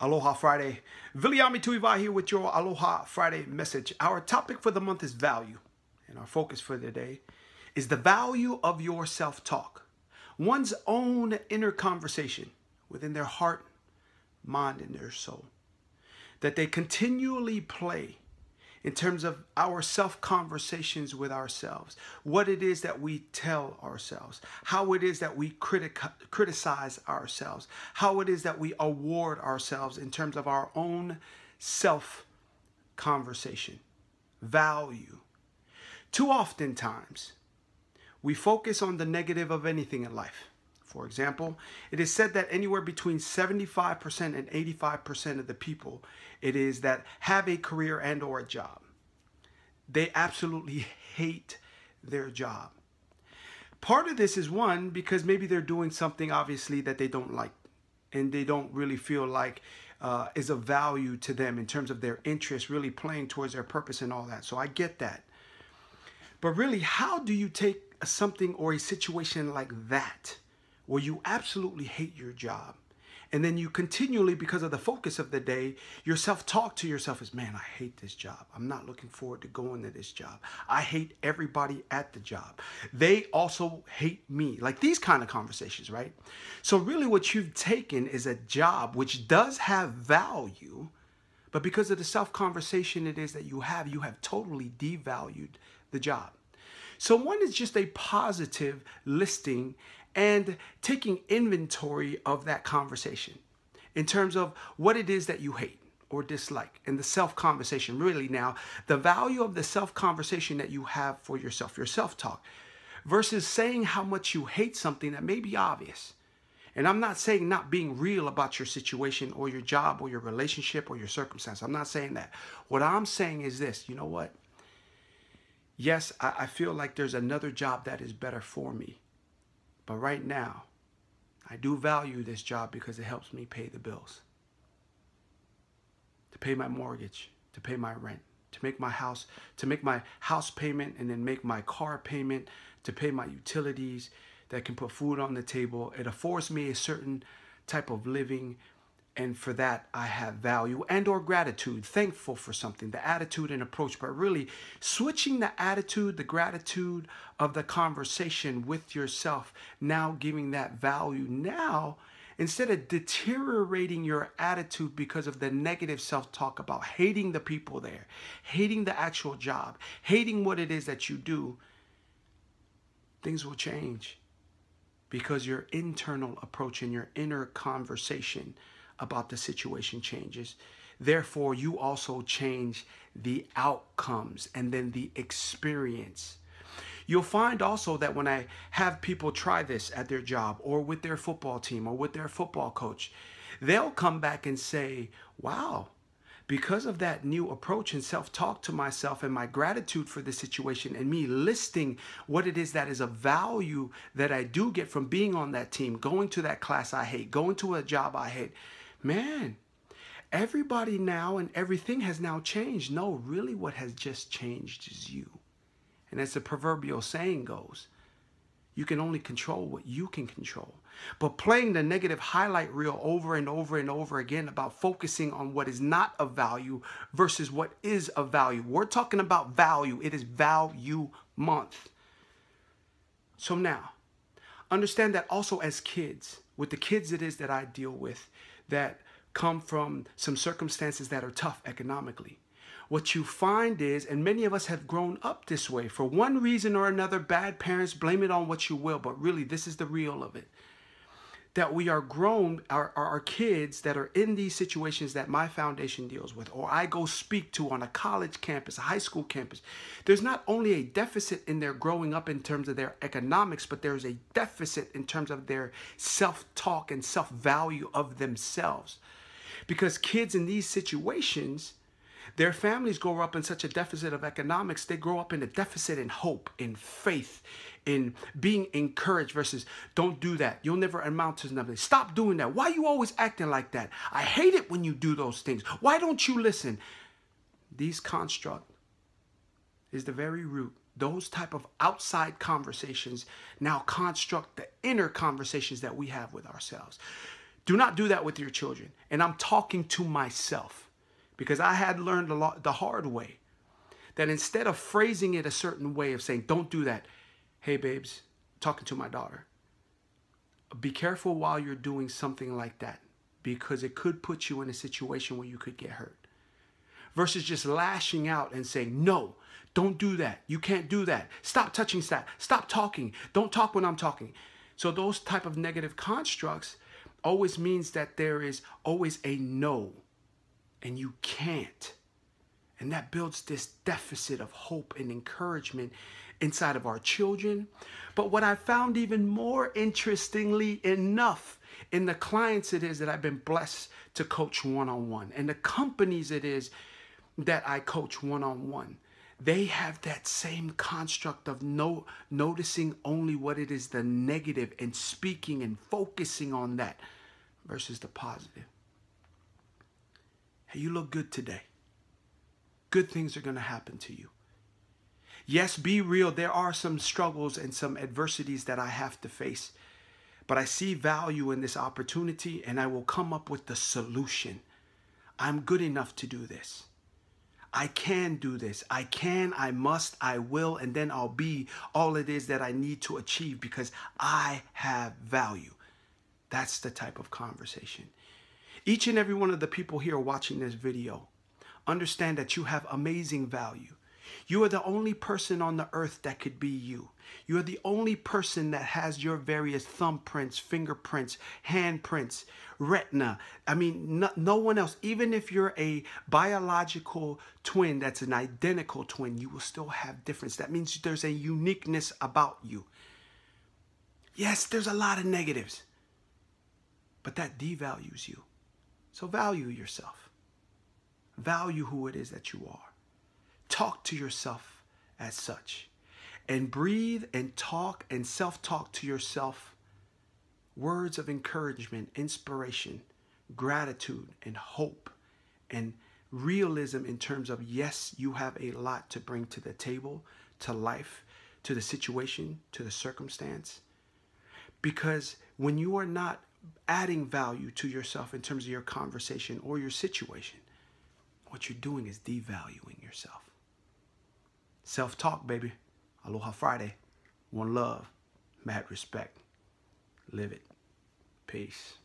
Aloha Friday. Viliami Tuiva here with your Aloha Friday message. Our topic for the month is value. And our focus for the day is the value of your self-talk. One's own inner conversation within their heart, mind, and their soul. That they continually play in terms of our self-conversations with ourselves. What it is that we tell ourselves. How it is that we criticize ourselves. How it is that we award ourselves in terms of our own self-conversation. Value. Too often times, we focus on the negative of anything in life. For example, it is said that anywhere between 75% and 85% of the people it is that have a career and or a job, they absolutely hate their job. Part of this is one, because maybe they're doing something obviously that they don't like and they don't really feel like is of value to them in terms of their interest, really playing towards their purpose and all that. So I get that. But really, how do you take something or a situation like that where you absolutely hate your job, and then you continually, because of the focus of the day, your self-talk to yourself is, man, I hate this job. I'm not looking forward to going to this job. I hate everybody at the job. They also hate me. Like these kind of conversations, right? So really what you've taken is a job which does have value, but because of the self-conversation it is that you have totally devalued the job. So one is just a positive listing and taking inventory of that conversation in terms of what it is that you hate or dislike, and the self-conversation. Really now, the value of the self-conversation that you have for yourself, your self-talk, versus saying how much you hate something that may be obvious. And I'm not saying not being real about your situation or your job or your relationship or your circumstance. I'm not saying that. What I'm saying is this: you know what? Yes, I feel like there's another job that is better for me. But right now, I do value this job because it helps me pay the bills. To pay my mortgage, to pay my rent, to make my house payment, and then make my car payment, to pay my utilities, that can put food on the table. It affords me a certain type of living. And for that, I have value and or gratitude, thankful for something, the attitude and approach. But really switching the attitude, the gratitude of the conversation with yourself, now giving that value. Now, instead of deteriorating your attitude because of the negative self-talk about hating the people there, hating the actual job, hating what it is that you do, things will change because your internal approach and your inner conversation about the situation changes. Therefore, you also change the outcomes and then the experience. You'll find also that when I have people try this at their job or with their football team or with their football coach, they'll come back and say, wow, because of that new approach and self-talk to myself and my gratitude for the situation and me listing what it is that is of value that I do get from being on that team, going to that class I hate, going to a job I hate, man, everybody now and everything has now changed. No, really what has just changed is you. And as the proverbial saying goes, you can only control what you can control. But playing the negative highlight reel over and over and over again about focusing on what is not of value versus what is of value. We're talking about value. It is Value Month. So now, understand that also as kids, with the kids it is that I deal with, that come from some circumstances that are tough economically. What you find is, and many of us have grown up this way, for one reason or another, bad parents, blame it on what you will, but really this is the real of it. That we are grown, our kids that are in these situations that my foundation deals with, or I go speak to on a college campus, a high school campus. There's not only a deficit in their growing up in terms of their economics, but there's a deficit in terms of their self-talk and self-value of themselves. Because kids in these situations, their families grow up in such a deficit of economics. They grow up in a deficit in hope, in faith, in being encouraged versus don't do that. You'll never amount to nothing. Stop doing that. Why are you always acting like that? I hate it when you do those things. Why don't you listen? These construct is the very root. Those type of outside conversations now construct the inner conversations that we have with ourselves. Do not do that with your children. And I'm talking to myself because I had learned a lot the hard way that instead of phrasing it a certain way of saying, don't do that. Hey, babes, talking to my daughter. Be careful while you're doing something like that because it could put you in a situation where you could get hurt. Versus just lashing out and saying, no, don't do that. You can't do that. Stop touching that. Stop talking. Don't talk when I'm talking. So those type of negative constructs always means that there is always a no and you can't. And that builds this deficit of hope and encouragement inside of our children. But what I found even more interestingly enough in the clients it is that I've been blessed to coach one-on-one and the companies it is that I coach one-on-one, they have that same construct of noticing only what it is the negative and speaking and focusing on that versus the positive. Hey, you look good today. Good things are going to happen to you. Yes, be real. There are some struggles and some adversities that I have to face, but I see value in this opportunity and I will come up with the solution. I'm good enough to do this. I can do this. I can, I must, I will, and then I'll be all it is that I need to achieve because I have value. That's the type of conversation. Each and every one of the people here watching this video, understand that you have amazing value. You are the only person on the earth that could be you. You are the only person that has your various thumbprints, fingerprints, handprints, retina. I mean, no one else. Even if you're a biological twin that's an identical twin, you will still have difference. That means there's a uniqueness about you. Yes, there's a lot of negatives, but that devalues you. So value yourself. Value who it is that you are. Talk to yourself as such. And breathe and talk and self-talk to yourself words of encouragement, inspiration, gratitude, and hope, and realism in terms of, yes, you have a lot to bring to the table, to life, to the situation, to the circumstance. Because when you are not adding value to yourself in terms of your conversation or your situation, what you're doing is devaluing yourself. Self-talk, baby. Aloha Friday. One love. Mad respect. Live it. Peace.